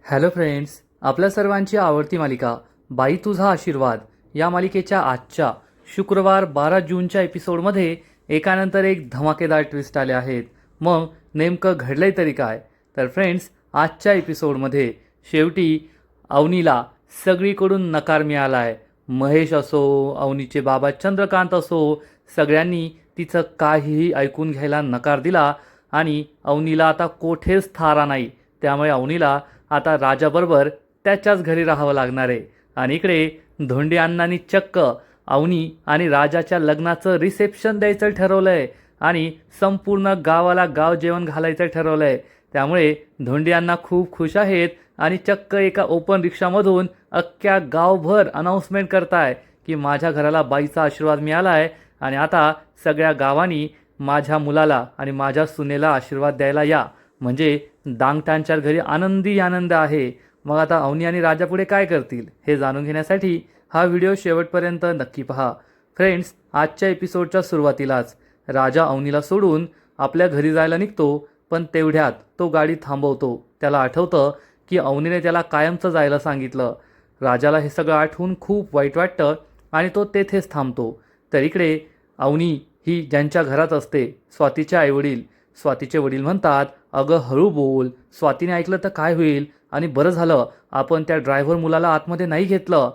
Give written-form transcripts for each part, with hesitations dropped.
Hello friends, आपल्या सर्वांची आवडती मालिका बाई तुझा आशीर्वाद या मालिकेच्या आजच्या शुक्रवार 12 जूनच्या एपिसोडमध्ये एकानंतर एक धमाकेदार ट्विस्ट आले आहेत. मग नेमकं घडलंय तरी काय? तर फ्रेंड्स, आजच्या एपिसोडमध्ये शेवटी अवनीला सगळीकडून नकार मिळाला आहे. महेश असो, अवनीचे बाबा चंद्रकांत असो, सगळ्यांनी तिचं काहीही ऐकून घ्यायला नकार दिला आणि अवनीला आता कोठेच थारा नाही. त्यामुळे अवनीला आता राजाबरोबर त्याच्याच घरी राहावं लागणार आहे. आणि इकडे धोंडी अण्णांनी चक्क अवनी आणि राजाच्या लग्नाचं रिसेप्शन द्यायचं ठरवलं आहे आणि संपूर्ण गावाला गाव जेवण घालायचं ठरवलं आहे. त्यामुळे धोंडी अण्णा खूप खुश आहेत आणि चक्क एका ओपन रिक्षामधून अख्ख्या गावभर अनाऊन्समेंट करताय की माझ्या घराला बाईचा आशीर्वाद मिळाला आहे आणि आता सगळ्या गावांनी माझ्या मुलाला आणि माझ्या सुनेला आशीर्वाद द्यायला या. म्हणजे दांगटांच्या घरी आनंदी आनंद आहे. मग आता अवनी आणि राजा पुढे काय करतील हे जाणून घेण्यासाठी हा व्हिडिओ शेवटपर्यंत नक्की पहा. फ्रेंड्स, आजच्या एपिसोडच्या सुरुवातीलाच राजा अवनीला सोडून आपल्या घरी जायला निघतो, पण तेवढ्यात तो गाडी थांबवतो. त्याला आठवतं की अवनीने त्याला कायमचं जायला सांगितलं. राजाला हे सगळं आठवून खूप वाईट वाटतं आणि तो तेथेच थांबतो. तर इकडे अवनी ही ज्यांच्या घरात असते, स्वातीचे आईवडील. स्वातीचे वडील म्हणतात, अगं हळू बोल, स्वातीने ऐकलं तर काय होईल, आणि बरं झालं आपण त्या ड्रायव्हर मुलाला आतमध्ये नाही घेतलं.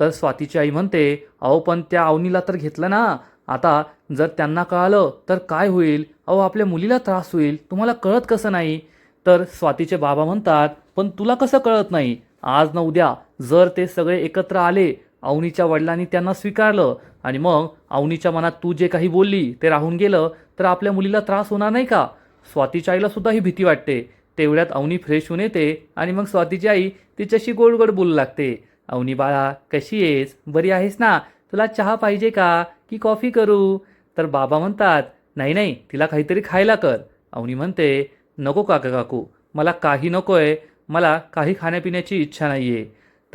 तर स्वातीची आई म्हणते, अहो पण त्या अवनीला तर घेतलं ना, आता जर त्यांना कळालं तर काय होईल, अहो आपल्या मुलीला त्रास होईल, तुम्हाला कळत कसं नाही? तर स्वातीचे बाबा म्हणतात, पण तुला कसं कळत नाही? आज ना उद्या जर ते सगळे एकत्र आले, अवनीच्या वडिलांनी त्यांना स्वीकारलं आणि मग अवनीच्या मनात तू जे काही बोलली ते राहून गेलं तर आपल्या मुलीला त्रास होणार नाही का? स्वातीच्या आईला सुद्धा ही भीती वाटते. तेवढ्यात अवनी फ्रेश होऊन येते आणि मग स्वातीची आई तिच्याशी गोड गोड बोलू लागते. अवनी बाळा, कशी आहेस? बरी आहेस ना? तुला चहा पाहिजे का की कॉफी करू? तर बाबा म्हणतात, नाही नाही, तिला काहीतरी खायला कर. अवनी म्हणते, नको काका काकू, मला काही नको आहे, मला काही खाण्यापिण्याची इच्छा नाही आहे.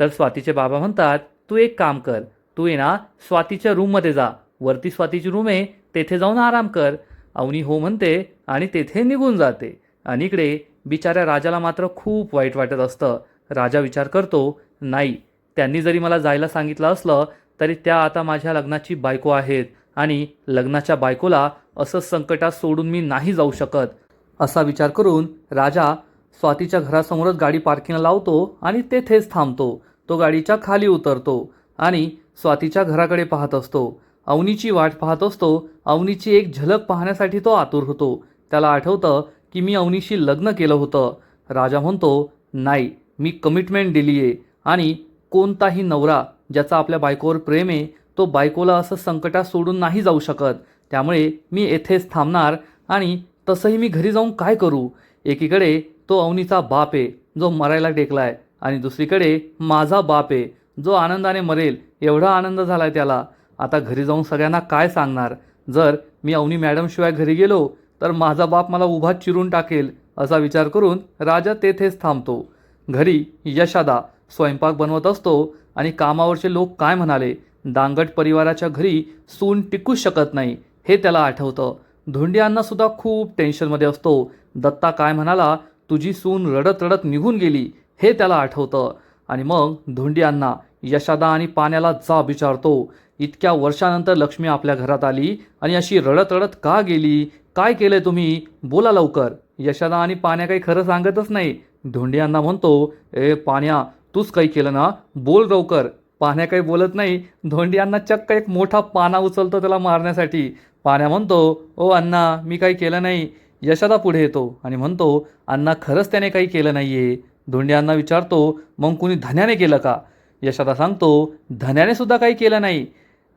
तर स्वातीचे बाबा म्हणतात, तू एक काम कर, तू ये ना स्वातीच्या रूममध्ये जा, वरती स्वातीची रूम आहे, तेथे जाऊन आराम कर. अवनी हो म्हणते आणि तेथे निघून जाते. आणि इकडे बिचाऱ्या राजाला मात्र खूप वाईट वाटत असतं. राजा विचार करतो, नाही, त्यांनी जरी मला जायला सांगितलं असलं तरी त्या आता माझ्या लग्नाची बायको आहेत आणि लग्नाच्या बायकोला असं संकटात सोडून मी नाही जाऊ शकत. असा विचार करून राजा स्वातीच्या घरासमोरच गाडी पार्किंगला लावतो आणि तेथेच थांबतो. तो गाडीच्या खाली उतरतो आणि स्वातीच्या घराकडे पाहत असतो. अवनीची वाट पाहत असतो. अवनीची एक झलक पाहण्यासाठी तो आतुर होतो. त्याला आठवतं की मी अवनीशी लग्न केलं होतं. राजा म्हणतो, नाही, मी कमिटमेंट दिली आहे आणि कोणताही नवरा ज्याचा आपल्या बायकोवर प्रेम आहे तो बायकोला असं संकटात सोडून नाही जाऊ शकत. त्यामुळे मी येथेच थांबणार आणि तसंही मी घरी जाऊन काय करू? एकीकडे तो अवनीचा बाप आहे जो मरायला टेकलाय आणि दुसरीकडे माझा बाप आहे जो आनंदाने मरेल एवढा आनंद झालाय त्याला. आता घरी जाऊन सगळ्यांना काय सांगणार? जर मी अवनी मॅडमशिवाय घरी गेलो तर माझा बाप मला उभा चिरून टाकेल. असा विचार करून राजा तेथेच थांबतो. घरी यशादा स्वयंपाक बनवत असतो आणि कामावरचे लोक काय म्हणाले, दांगट परिवाराच्या घरी सून टिकूच शकत नाही हे त्याला आठवतं. धोंडी अण्णासुद्धा खूप टेन्शनमध्ये असतो. दत्ता काय म्हणाला, तुझी सून रडत रडत निघून गेली हे त्याला आठवतं. आणि मग धोंडी अण्णा यशादा आणि पाण्याला जाब विचारतो, इतक्या वर्षानंतर लक्ष्मी आपल्या घरात आली आणि अशी रडत रडत का गेली? काय केलंय तुम्ही? बोला लवकर. यशादा आणि पाण्या काही खरं सांगतच नाही. धोंडी अण्णा म्हणतो, ए पाण्या, तूच काही केलं ना? बोल लवकर. पाण्या काही बोलत नाही. धोंडी अण्णा चक्क एक मोठा पाना उचलतो त्याला मारण्यासाठी. पाण्या म्हणतो, ओ अण्णा, मी काही केलं नाही. यशादा पुढे येतो आणि म्हणतो, अण्णा खरंच त्याने काही केलं नाहीये. धोंडी अण्णा विचारतो, मग कुणी धन्याने केलं का? यशादा सांगतो, धन्याने सुद्धा काही केलं नाही.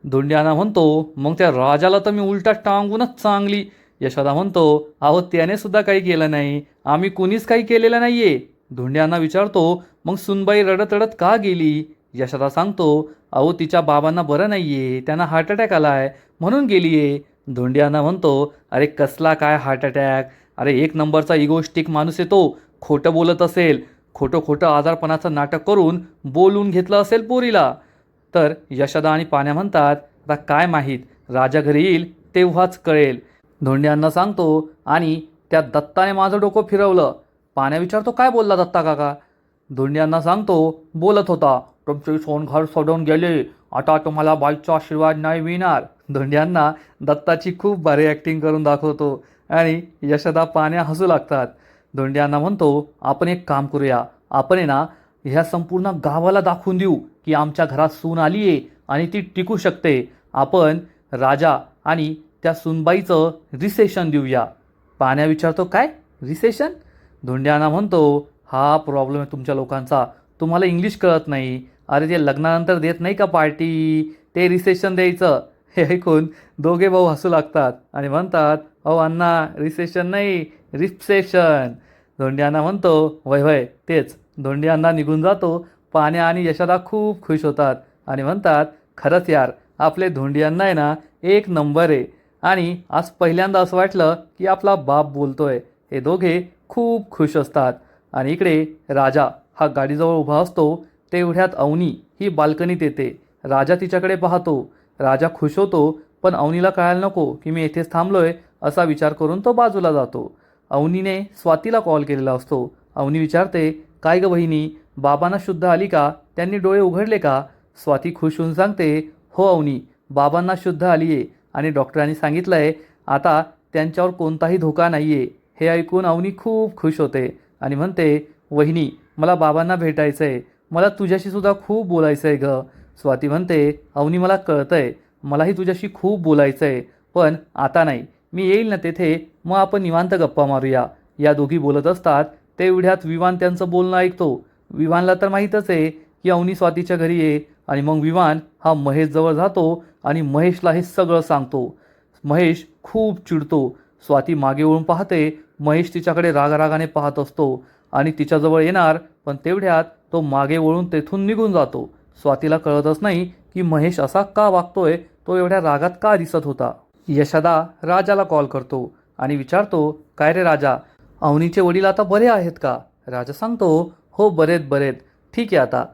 धोंडी अण्णा म्हणतो, मग त्या राजाला तर मी उलटा टांगूनच चांगली. यशोदा म्हणतो, अहो त्याने सुद्धा काही केलं नाही, आम्ही कुणीच काही केलेलं नाहीये. धोंडी अण्णा विचारतो, मग सुनबाई रडत रडत का गेली? यशोदा सांगतो, अहो तिच्या बाबांना बरं नाहीये, त्यांना हार्ट अटॅक आलाय म्हणून गेलीये. धोंडी अण्णा म्हणतो, अरे कसला काय हार्ट अटॅक? अरे एक नंबरचा इगोस्टिक माणूस येतो, खोटं बोलत असेल, खोटं खोटं आजारपणाचं नाटक करून बोलून घेतलं असेल पोरीला. तर यशोदा आणि पाण्या म्हणतात, आता काय माहीत, राजा घरी येईल तेव्हाच कळेल. धोंडी अण्णा सांगतो, आणि त्या दत्ताने माझं डोकं फिरवलं. पाण्या विचारतो, काय बोलला दत्ता काका? धोंडियांना सांगतो, बोलत होता, तुमचे सोनघर सोडून गेले, आता तुम्हाला बाईचा आशीर्वाद नाही मिळणार. धोंडियांना दत्ताची खूप भारी ॲक्टिंग करून दाखवतो आणि यशोदा पाण्या हसू लागतात. धोंडियांना म्हणतो, आपण एक काम करूया, आपण आहे ना ह्या संपूर्ण गावाला दाखवून देऊ की आमच्या घरात सून आली आहे आणि ती टिकू शकते. आपण राजा आणि त्या सूनबाईचं रिसेशन देऊया. पाण्या विचारतो, काय रिसेशन? धोंडियांना म्हणतो, हा प्रॉब्लेम आहे तुमच्या लोकांचा, तुम्हाला इंग्लिश कळत नाही. अरे ते लग्नानंतर देत नाही का पार्टी, ते रिसेशन द्यायचं. हे ऐकून दोघे भाऊ हसू लागतात आणि म्हणतात, अहो अण्णा रिसेशन नाही, रिसेप्शन. धोंडियांना म्हणतो, वय वय तेच. धोंडियांना निघून जातो. पाण्या आणि यशोदा खूप खुश होतात आणि म्हणतात, खरंच यार आपले धोंडियांना आहे ना एक नंबर आहे. आणि आज पहिल्यांदा असं वाटलं की आपला बाप बोलतोय. हे दोघे खूप खुश असतात. आणि इकडे राजा हा गाडीजवळ उभा असतो. तेवढ्यात अवनी ही बाल्कनीत येते. राजा तिच्याकडे पाहतो. राजा खुश होतो, पण अवनीला कळायला नको की मी येथेच थांबलोय असा विचार करून तो बाजूला जातो. अवनीने स्वातीला कॉल केलेला असतो. अवनी विचारते, काय गं बहिणी, बाबांना शुद्ध आली का, त्यांनी डोळे उघडले का? स्वाती खुश होऊन सांगते, हो अवनी, बाबांना शुद्ध आली आहे आणि डॉक्टरांनी सांगितलं आहे आता त्यांच्यावर कोणताही धोका नाही आहे. हे ऐकून अवनी खूप खुश होते आणि म्हणते, वहिनी मला बाबांना भेटायचं आहे, मला तुझ्याशी सुद्धा खूप बोलायचं आहे गं. स्वाती म्हणते, अवनी मला कळतं आहे, मलाही तुझ्याशी खूप बोलायचं आहे, पण आता नाही, मी येईल ना तेथे, मग आपण निवांत गप्पा मारूया. या दोघी बोलत असतात. तेवढ्यात विवान त्यांचं बोलणं ऐकतो. विवानला तर माहीतच आहे की अवनी स्वातीच्या घरी आहे आणि मग विवान हा महेशजवळ जातो आणि महेशला हे सगळं सांगतो. महेश खूप चिडतो. स्वाती मागे वळून पाहते. महेश तिच्याकडे रागारागाने पाहत असतो आणि तिच्याजवळ येणार, पण तेवढ्यात तो मागे वळून तेथून निघून जातो. स्वातीला कळतच नाही की महेश असा का वागतोय, तो एवढ्या रागात का दिसत होता. यशोदा राजाला कॉल करतो आणि विचारतो, काय रे राजा, अवनीचे वडील आता बरे आहेत का? राजा सांगतो, हो बरेत बरेत, ठीक आहे आता.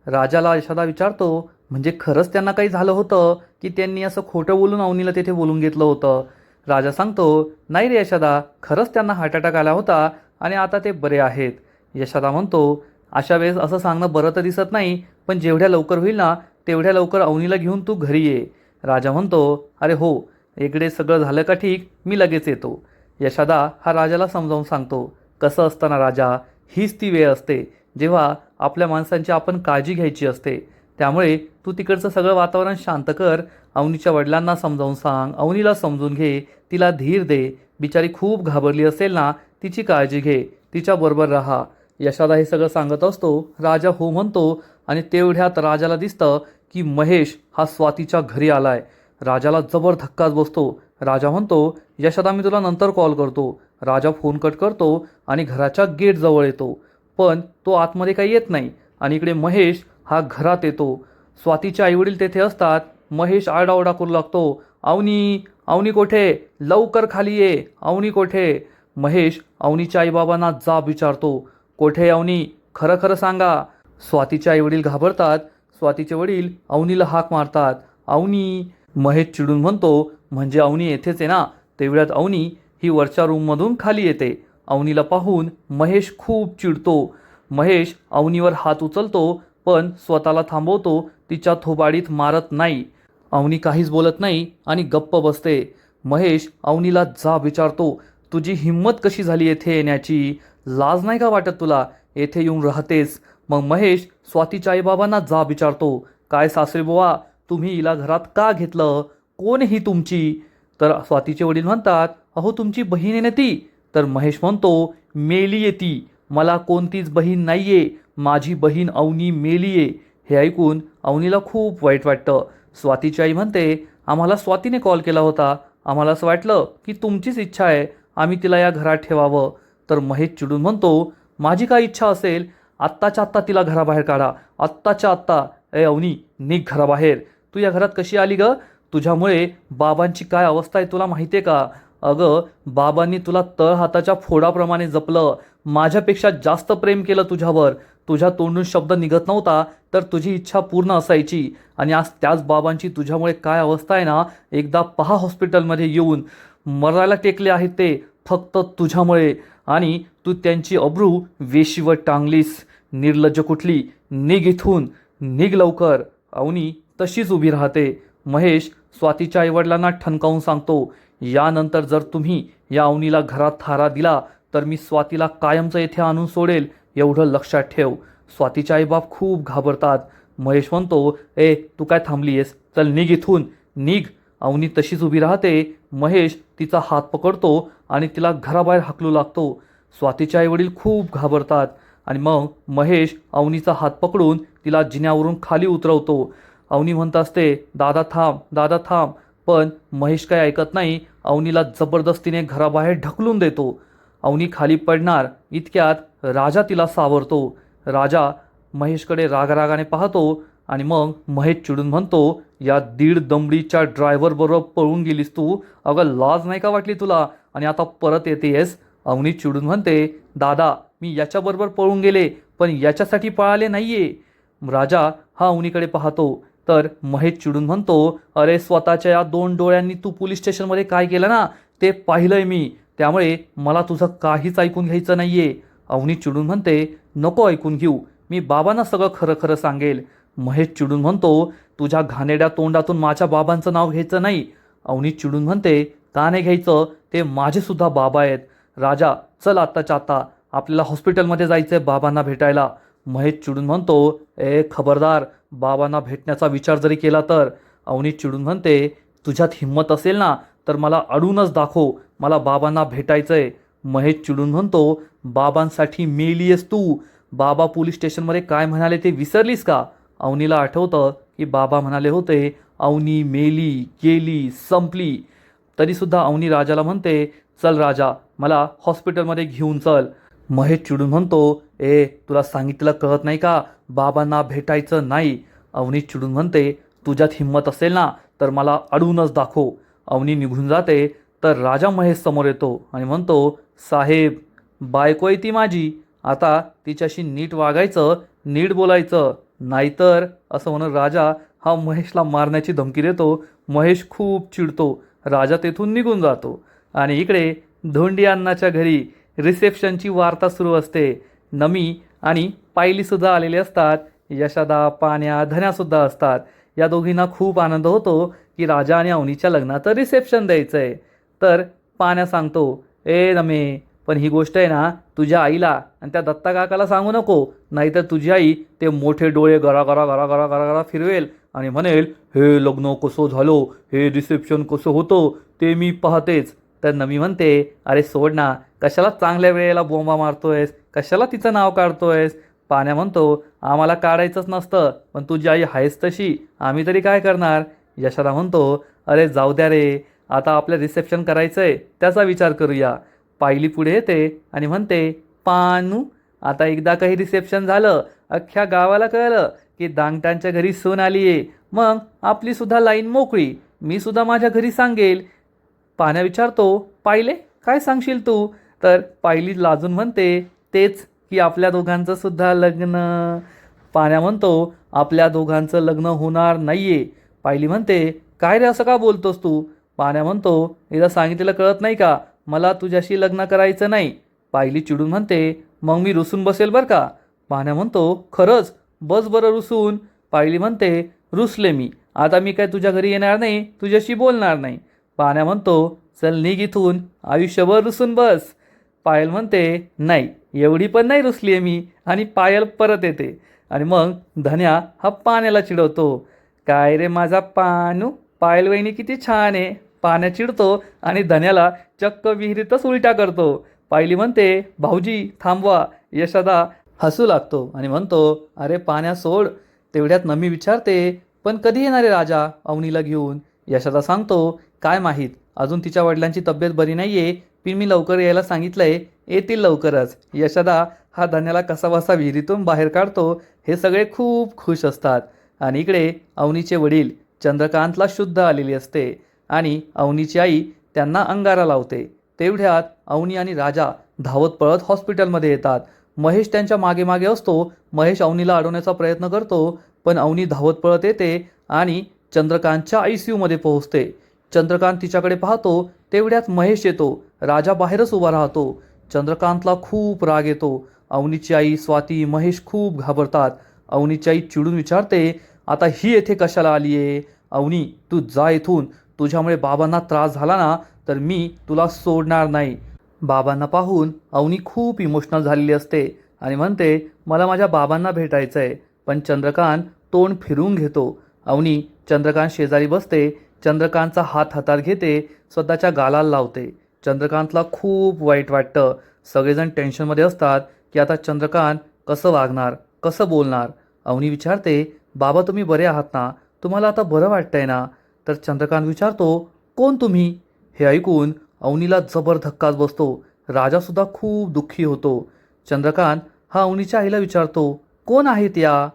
राजाला यशोदा विचारतो, म्हणजे खरंच त्यांना काही झालं होतं की त्यांनी असं खोटं बोलून अवनीला तेथे बोलून घेतलं होतं? राजा सांगतो, नाही रे यशोदा, खरंच त्यांना हार्ट अटॅक आला होता आणि आता ते बरे आहेत. यशोदा म्हणतो, अशा वेळेस असं सांगणं बरं तर दिसत नाही, पण जेवढ्या लवकर होईल ना तेवढ्या लवकर अवनीला घेऊन तू घरी ये. राजा म्हणतो, अरे हो, इकडे सगळं झालं का ठीक, मी लगेच येतो. यशोदा हा राजाला समजावून सांगतो, कसं असतं ना राजा, हीच ती वेळ असते जेव्हा आपल्या माणसांची आपण काळजी घ्यायची असते. त्यामुळे तू तिकडचं सगळं वातावरण शांत कर, अवनीच्या वडिलांना समजावून सांग, अवनीला समजून घे, तिला धीर दे. बिचारी खूप घाबरली असेल ना, तिची काळजी घे, तिच्याबरोबर राहा. यशोदा हे सगळं सांगत असतो. राजा हो म्हणतो आणि तेवढ्यात राजाला दिसतं की महेश हा स्वातीच्या घरी आलाय. राजाला जबर धक्काच बसतो. राजा म्हणतो, यशोदा मी तुला नंतर कॉल करतो. राजा फोन कट करतो आणि घराच्या गेटजवळ येतो, पण तो आतमध्ये काही येत नाही. आणि इकडे महेश हा घरात येतो. स्वातीचे आईवडील तेथे असतात. महेश आरडाओरडा करू लागतो, अवनी, अवनी कोठे, लवकर खाली ये, अवनी कोठे? महेश अवनीच्या आईबाबांना जाब विचारतो, कोठे अवनी, खरं खरं सांगा. स्वातीचे आईवडील घाबरतात. स्वातीचे वडील अवनीला हाक मारतात, अवनी. महेश चिडून म्हणतो, म्हणजे अवनी येथेच आहे ना? तेवढ्यात अवनी ही वरच्या रूममधून खाली येते. अवनीला पाहून महेश खूप चिडतो. महेश अवनीवर हात उचलतो, पण स्वतःला थांबवतो, तिच्या थोबाडीत मारत नाही. अवनी काहीच बोलत नाही आणि गप्प बसते. महेश अवनीला जाब विचारतो, तुझी हिंमत कशी झाली येथे येण्याची? लाज नाही का वाटत तुला? येथे येऊन राहतेस. मग महेश स्वातीच्या आईबाबांना जाब विचारतो, काय सासरे बुवा, तुम्ही हिला घरात का घेतलं? कोण ही तुमची? तर स्वातीचे वडील म्हणतात, अहो तुमची बहीण आहे ना ती. तर महेश म्हणतो, मेली आहे ती, मला कोणतीच बहीण नाहीये, माझी बहीण अवनी मेली आहे. हे ऐकून अवनीला खूप वाईट वाटतं. स्वातीची आई म्हणते, आम्हाला स्वातीने कॉल केला होता, आम्हाला असं वाटलं की तुमचीच इच्छा आहे, आम्ही तिला या घरात ठेवावं. तर महेश चिडून म्हणतो, माझी काय इच्छा असेल, आत्ताच्या आत्ता तिला घराबाहेर काढा, आत्ताच्या आत्ता. ए अवनी, निघ घराबाहेर. तू या घरात कशी आली ग? तुझ्यामुळे बाबांची काय अवस्था आहे तुला माहिती आहे का? अगं बाबांनी तुला तळ हाताच्या फोडाप्रमाणे जपलं, माझ्यापेक्षा जास्त प्रेम केलं तुझ्यावर. तुझ्या तोंडून शब्द निघत नव्हता तर तुझी इच्छा पूर्ण असायची. आणि आज त्याच बाबांची तुझ्यामुळे काय अवस्था आहे ना, एकदा पहा हॉस्पिटलमध्ये येऊन. मरायला टेकले आहेत ते फक्त तुझ्यामुळे. आणि तू त्यांची अब्रू वेशीवर टांगलीस. निर्लज्ज कुठली, निघ इथून, निघ लवकर. अवनी तशीच उभी राहते. महेश स्वातीच्या आईवडिलांना ठणकावून सांगतो, यानंतर जर तुम्ही या अवनीला घरात थारा दिला तर मी स्वातीला कायमचं येथे आणून सोडेल, एवढं लक्षात ठेव. स्वातीचे आईबाप खूप घाबरतात. महेश म्हणतो, ए तू काय थांबलीयस, चल निघ इथून, निघ. अवनी तशीच उभी राहते. महेश तिचा हात पकडतो आणि तिला घराबाहेर हाकलू लागतो. स्वातीचे आईवडील खूप घाबरतात आणि मग महेश अवनीचा हात पकडून तिला जिन्यावरून खाली उतरवतो. अवनी म्हणत असते, दादा थांब, दादा थांब. पण महेश काय ऐकत नाही. अवनीला जबरदस्तीने घराबाहेर ढकलून देतो. अवनी खाली पडणार इतक्यात राजा तिला सावरतो. राजा महेशकडे रागारागाने पाहतो आणि मग महेश चिडून म्हणतो, या 1.5 दमडीच्या ड्रायव्हर बरोबर पळून गेलीस तू, अगं लाज नाही का वाटली तुला, आणि आता परत येतेयस. अवनी चिडून म्हणते, दादा मी याच्याबरोबर पळून गेले पण याच्यासाठी पळाले नाहीये. राजा हा अवनीकडे पाहतो तर महेश चिडून म्हणतो, अरे स्वतःच्या या 2 डोळ्यांनी तू पोलीस स्टेशनमध्ये काय केलं ना ते पाहिलंय मी, त्यामुळे मला तुझं काहीच ऐकून घ्यायचं नाहीये. अवनी चिडून म्हणते, नको ऐकून घेऊ, मी बाबांना सगळं खरं खरं सांगेल. महेश चिडून म्हणतो, तुझ्या घाणेरड्या तोंडातून माझ्या बाबांचं नाव घ्यायचं नाही. अवनी चिडून म्हणते, का नाही घ्यायचं, ते माझेसुद्धा बाबा आहेत. राजा चल आत्ताच्या आत्ता, आपल्याला हॉस्पिटलमध्ये जायचं आहे बाबांना भेटायला. महेश चिडून म्हणतो, ए खबरदार, बाबांना भेटण्याचा विचार जरी केला तर. अवनी चिडून म्हणते, तुझ्यात हिंमत असेल ना तर मला अडूनच दाखव, मला बाबांना भेटायचंय. महेश चिडून म्हणतो, बाबांसाठी मेलीयस तू, बाबा पोलीस स्टेशनमध्ये काय म्हणाले ते विसरलीस का. अवनीला आठवतं की बाबा म्हणाले होते, अवनी मेली, गेली, संपली. तरीसुद्धा अवनी राजाला म्हणते, चल राजा, मला हॉस्पिटलमध्ये घेऊन चल. महेश चिडून म्हणतो, ए तुला सांगितलं कळत नाही का, बाबांना भेटायचं नाही. अवनी चिडून म्हणते, तुझ्यात हिंमत असेल ना तर मला अडूनच दाखव. अवनी निघून जाते तर राजा महेश समोर येतो आणि म्हणतो, साहेब बायको आहे ती माझी, आता तिच्याशी नीट वागायचं, नीट बोलायचं, नाहीतर, असं म्हणून राजा हा महेशला मारण्याची धमकी देतो. महेश खूप चिडतो. राजा तेथून निघून जातो आणि इकडे धोंडी अण्णाच्या घरी रिसेप्शनची वार्ता सुरू असते. नमी आणि पायलीसुद्धा आलेले असतात. यशोदा, पाण्या, धन्यासुद्धा असतात. या दोघींना खूप आनंद होतो की राजा आणि अवनीच्या लग्नाचं रिसेप्शन द्यायचं आहे. तर पाण्या सांगतो, ए नमे, पण ही गोष्ट आहे ना तुझ्या आईला आणि त्या दत्ता काकाला सांगू नको, नाहीतर तुझी आई ते मोठे डोळे गरा गरा गरा गरा गरा गरा फिरवेल आणि म्हणेल, हे लग्न कसं झालं, हे रिसेप्शन कसं होतं ते मी पाहतेच. तर नमी म्हणते, अरे सोड ना, कशाला चांगल्या वेळेला बोंबा मारतोयस, कशाला तिचं नाव काढतोयस. पाण्या म्हणतो, आम्हाला काढायचंच नसतं, पण तुझी आई आहेच तशी, आम्ही तरी काय करणार. यशोदा म्हणतो, अरे जाऊ द्या रे, आता आपलं रिसेप्शन करायचं आहे त्याचा विचार करूया. पायली पुढे येते आणि म्हणते, पानू, आता एकदा काही रिसेप्शन झालं, अख्ख्या गावाला कळलं की दांगटांच्या घरी सून आली आहे, मग आपलीसुद्धा लाईन मोकळी, मी सुद्धा माझ्या घरी सांगेल. पाण्या विचारतो, पाहिले काय सांगशील तू. तर पायली लाजून म्हणते, तेच की आपल्या दोघांचं सुद्धा लग्न. पाण्या म्हणतो, आपल्या दोघांचं लग्न होणार नाहीये. पायली म्हणते, काय रे असं का बोलतोस तू. पाण्या म्हणतो, एकदा सांगितलेलं कळत नाही का, मला तुझ्याशी लग्न करायचं नाही. पायली चिडून म्हणते, मग मी रुसून बसेल बरं का. पाण्या म्हणतो, खरंच बस बरं रुसून. पायली म्हणते, रुसले मी, आता मी काय तुझ्या घरी येणार नाही, तुझ्याशी बोलणार नाही. पाण्या म्हणतो, चल निघ इथून, आयुष्यभर रुसून बस. पायल म्हणते, नाही एवढी पण नाही रुसली आहे मी, आणि पायल परत येते. आणि मग धन्या हा पाण्याला चिडवतो, काय रे माझा पानू, पायल वहिनी किती छान आहे. पाण्या चिडतो आणि धन्याला चक्क विहिरीतच उलट्या करतो. पायली म्हणते, भाऊजी थांबवा. यशोदा हसू लागतो आणि म्हणतो, अरे पाण्या सोड. तेवढ्यात नमी विचारते, पण कधी येणार आहे राजा अवनीला घेऊन. यशोदा सांगतो, काय माहीत, अजून तिच्या वडिलांची तब्येत बरी नाही आहे, पण मी लवकर यायला सांगितलंय, येतील लवकरच. यशोदा हा धन्याला कसाबसा विहिरीतून बाहेर काढतो. हे सगळे खूप खुश असतात. आणि इकडे अवनीचे वडील चंद्रकांतला शुद्ध आलेली असते आणि अवनीची आई त्यांना अंगारा लावते. तेवढ्यात अवनी आणि राजा धावत पळत हॉस्पिटलमध्ये येतात. महेश त्यांच्या मागे मागे असतो. महेश अवनीला अडवण्याचा प्रयत्न करतो, पण अवनी धावत पळत येते आणि चंद्रकांतच्या ICUमध्ये पोहोचते. चंद्रकांत तिच्याकडे पाहतो. तेवढ्यात महेश येतो. राजा बाहेरच उभा राहतो. चंद्रकांतला खूप राग येतो. अवनीची आई स्वाती महेश खूप घाबरतात. अवनीची आई चिडून विचारते, आता ही येथे कशाला आली आहे? अवनी तू जा इथून. तुझ्यामुळे बाबांना त्रास झाला ना तर मी तुला सोडणार नाही. बाबांना पाहून अवनी खूप इमोशनल झालेली असते आणि म्हणते, मला माझ्या बाबांना भेटायचं आहे. पण चंद्रकांत तोंड फिरून घेतो. अवनी चंद्रकांत शेजारी बसते. चंद्रकांतचा हात हातात घेते, स्वतःच्या गालाला लावते. चंद्रकांतला खूप वाईट वाटतं. सगळेजण टेन्शनमध्ये असतात की आता चंद्रकांत कसं वागणार, कसं बोलणार. अवनी विचारते, बाबा तुम्ही बरे आहात ना? तुम्हाला आता बरं वाटतंय ना? तर चंद्रकांत विचारतो, कोण तुम्ही? हे ऐकून अवनीला जबर धक्काच बसतो. राजासुद्धा खूप दुःखी होतो. चंद्रकांत हा अवनीच्या आईला विचारतो, कोण आहेत या?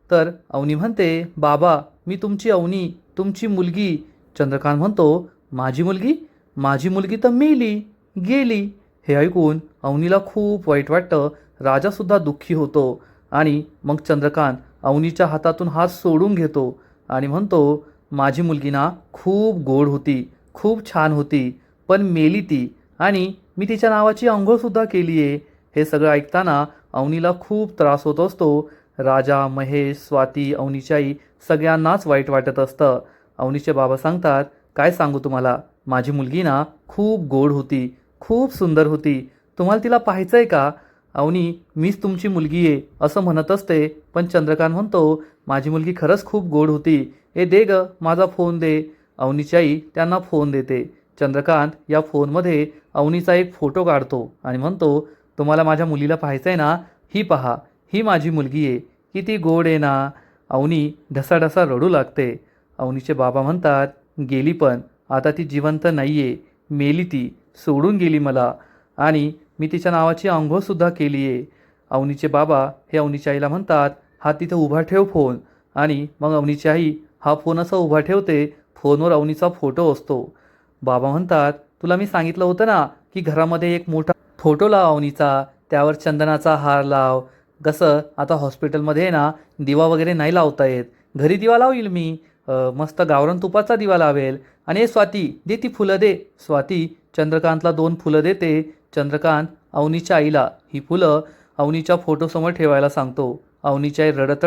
तर अवनी म्हणते, बाबा मी तुमची अवनी, तुमची मुलगी. चंद्रकांत म्हणतो, माझी मुलगी? माझी मुलगी तर मेली, गेली. हे ऐकून अवनीला खूप वाईट वाटतं. राजासुद्धा दुःखी होतो आणि मग चंद्रकांत अवनीच्या हातातून हात सोडून घेतो आणि म्हणतो, माझी मुलगी ना खूप गोड होती, खूप छान होती, पण मेली ती आणि मी तिच्या नावाची अंघोळसुद्धा केली आहे. हे सगळं ऐकताना अवनीला खूप त्रास होत असतो. राजा, महेश, स्वाती, अवनीची आई सगळ्यांनाच वाईट वाटत असतं. अवनीचे बाबा सांगतात, काय सांगू तुम्हाला, माझी मुलगी ना खूप गोड होती, खूप सुंदर होती. तुम्हाला तिला पाहायचं आहे का? अवनी मीच तुमची मुलगी आहे असं म्हणत असते. पण चंद्रकांत म्हणतो, माझी मुलगी खरंच खूप गोड होती. ए दे ग माझा फोन दे. अवनीची आई त्यांना फोन देते. चंद्रकांत या फोनमध्ये अवनीचा एक फोटो काढतो आणि म्हणतो, तुम्हाला माझ्या मुलीला पाहायचं आहे ना? ही पहा, ही माझी मुलगी आहे, किती गोड आहे ना? अवनी ढसाढसा रडू लागते. अवनीचे बाबा म्हणतात, गेली पण आता ती जिवंत नाही आहे, मेली ती, सोडून गेली मला आणि मी तिच्या नावाची अंघोळसुद्धा केली आहे. अवनीचे बाबा हे अवनीच्या आईला म्हणतात, हा तिथं उभा ठेव फोन. आणि मग अवनीची आई हा फोन असा उभा ठेवते. फोनवर अवनीचा फोटो असतो. बाबा म्हणतात, तुला मी सांगितलं होतं ना की घरामध्ये एक मोठा फोटो लाव अवनीचा, त्यावर चंदनाचा हार लाव. कसं आता हॉस्पिटलमध्ये आहे ना दिवा वगैरे नाही लावता येत, घरी दिवा लावील मी. मस्त गावरान तुपाचा दिवा लावेल. आणि ए स्वाती दे ती फुलं दे. स्वाती चंद्रकांतला 2 फुलं देते. चंद्रकांत अवनीच्या आईला ही फुलं अवनीच्या फोटोसमोर ठेवायला सांगतो. अवनीची आई रडत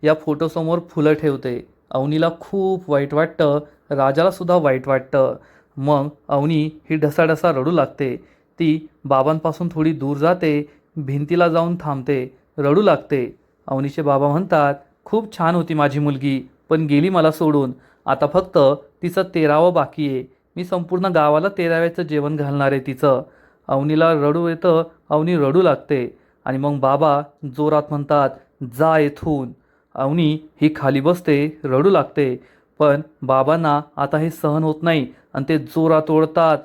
या फोटोसमोर फुलं ठेवते. अवनीला खूप वाईट वाटतं. राजाला सुद्धा वाईट वाटतं. मग अवनी ही ढसाढसा रडू लागते. ती बाबांपासून थोडी दूर जाते, भिंतीला जाऊन थांबते, रडू लागते. अवनीचे बाबा म्हणतात, खूप छान होती माझी मुलगी, पण गेली मला सोडून. आता फक्त तिचं 13वं बाकी आहे. मी संपूर्ण गावाला 13व्याचं जेवण घालणार आहे तिचं. अवनीला रडू येतं. अवनी रडू लागते आणि मग बाबा जोरात म्हणतात, जा येथून. अवनी ही खाली बसते, रडू लागते. पण बाबांना आता हे सहन होत नाही आणि ते जोरात ओरडतात,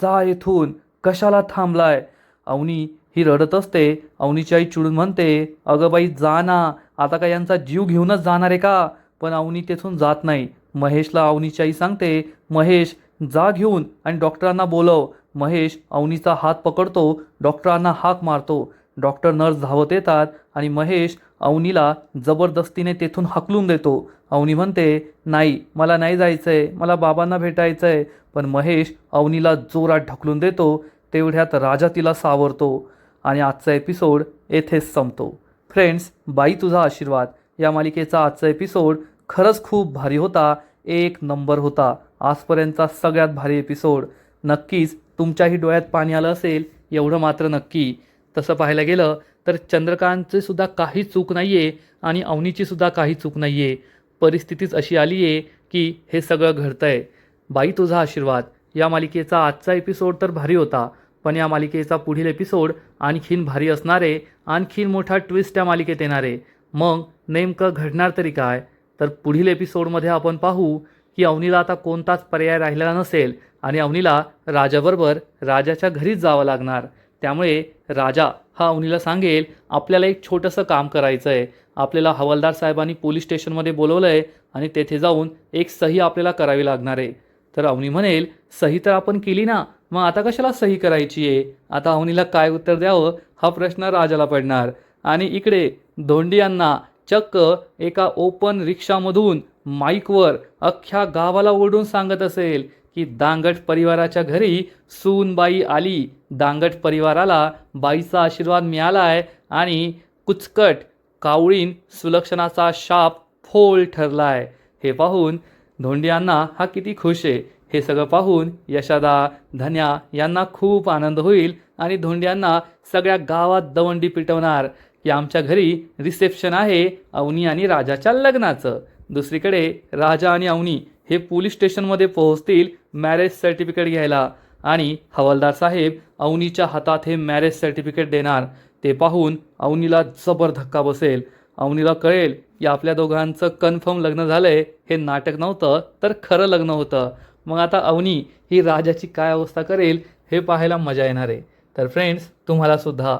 जा येथून, कशाला थांबलाय? अवनी ही रडत असते. अवनीची आई चिडून म्हणते, अगं बाई जा ना, आता काय यांचा जीव घेऊनच जाणार आहे का? पण अवनी तेथून जात नाही. महेशला अवनीची आई सांगते, महेश जा घेऊन आणि डॉक्टरांना बोलव. महेश अवनीचा हात पकडतो, डॉक्टरांना हाक मारतो. डॉक्टर नर्स धावत येतात आणि महेश अवनीला जबरदस्तीने तेथून हाकलून देतो. अवनी म्हणते, नाही मला नाही जायचंय, मला बाबांना भेटायचंय. पण महेश अवनीला जोरात ढकलून देतो. तेवढ्यात राजा तिला सावरतो आणि आजचा एपिसोड येथेच संपतो. फ्रेंड्स, बाई तुझा आशीर्वाद या मालिकेचा आजचा एपिसोड खरंच खूप भारी होता. 1 नंबर होता. आजपर्यंतचा सगळ्यात भारी एपिसोड. नक्कीच तुमच्याही डोळ्यात पाणी आलं असेल, एवढं मात्र नक्की. तसं पाहायला गेलं तर चंद्रकांतची सुद्धा काही चूक नाही आहे आणि अवनीची सुद्धा काही चूक नाही आहे. परिस्थितीच अशी आली आहे की हे सगळं घडतं आहे. बाई तुझा आशीर्वाद या मालिकेचा आजचा एपिसोड तर भारी होता, पण या मालिकेचा पुढील एपिसोड आणखीन भारी असणार आहे. आणखीन मोठा ट्विस्ट या मालिकेत येणार आहे. मग नेमकं घडणार तरी काय? तर पुढील एपिसोडमध्ये आपण पाहू की अवनीला आता कोणताच पर्याय राहिलेला नसेल आणि अवनीला राजाबरोबर राजाच्या घरीच जावं लागणार. त्यामुळे राजा हा अवनीला सांगेल, आपल्याला एक छोटंसं काम करायचं आहे. आपल्याला हवालदार साहेबांनी पोलीस स्टेशनमध्ये बोलवलं आहे आणि तेथे जाऊन एक सही आपल्याला करावी लागणार आहे. तर अवनी म्हणेल, सही तर आपण केली ना, मग आता कशाला सही करायची आहे? आता अवनीला काय उत्तर द्यावं हा प्रश्न राजाला पडणार. आणि इकडे धोंडी यांना चक्क एका ओपन रिक्षामधून माईकवर अख्ख्या गावाला ओरडून सांगत असेल की दांगट परिवाराच्या घरी सूनबाई आली, दांगट परिवाराला बाईचा आशीर्वाद मिळालाय आणि कुचकट कावळीन सुलक्षणाचा शाप फोल ठरलाय. हे पाहून धोंडियांना हा किती खुश आहे. हे सगळं पाहून यशादा, धन्या यांना खूप आनंद होईल आणि धोंडियांना सगळ्या गावात दवंडी पिटवणार की आमच्या घरी रिसेप्शन आहे अवनी आणि राजाच्या लग्नाचं. दुसरीकडे राजा आणि अवनी हे पोलीस स्टेशनमध्ये पोहोचतील मॅरेज सर्टिफिकेट घ्यायला आणि हवालदार साहेब अवनीच्या हातात हे मॅरेज सर्टिफिकेट देणार. ते पाहून अवनीला जबर धक्का बसेल. अवनीला कळेल की आपल्या दोघांचं कन्फर्म लग्न झालंय, हे नाटक नव्हतं तर खरं लग्न होतं. मग आता अवनी ही राजाची काय अवस्था करेल हे पाहायला मजा येणार आहे. तर फ्रेंड्स, तुम्हाला सुद्धा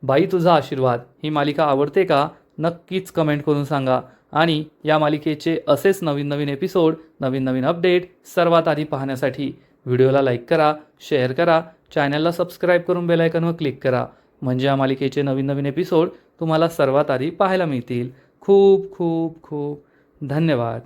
बाई तुझा आशीर्वाद ही मालिका आवडते का? नक्कीच कमेंट करून सांगा. आणि या मालिकेचे असेच नवीन नवीन एपिसोड, नवीन नवीन अपडेट सर्वात आधी पाहण्यासाठी व्हिडिओला लाईक करा, शेअर करा, चॅनलला सबस्क्राईब करून बेल आयकॉनवर क्लिक करा. म्हणजे या मालिकेचे नवीन नवीन एपिसोड तुम्हाला सर्वात आधी पाहायला मिळतील. खूप खूप खूप धन्यवाद.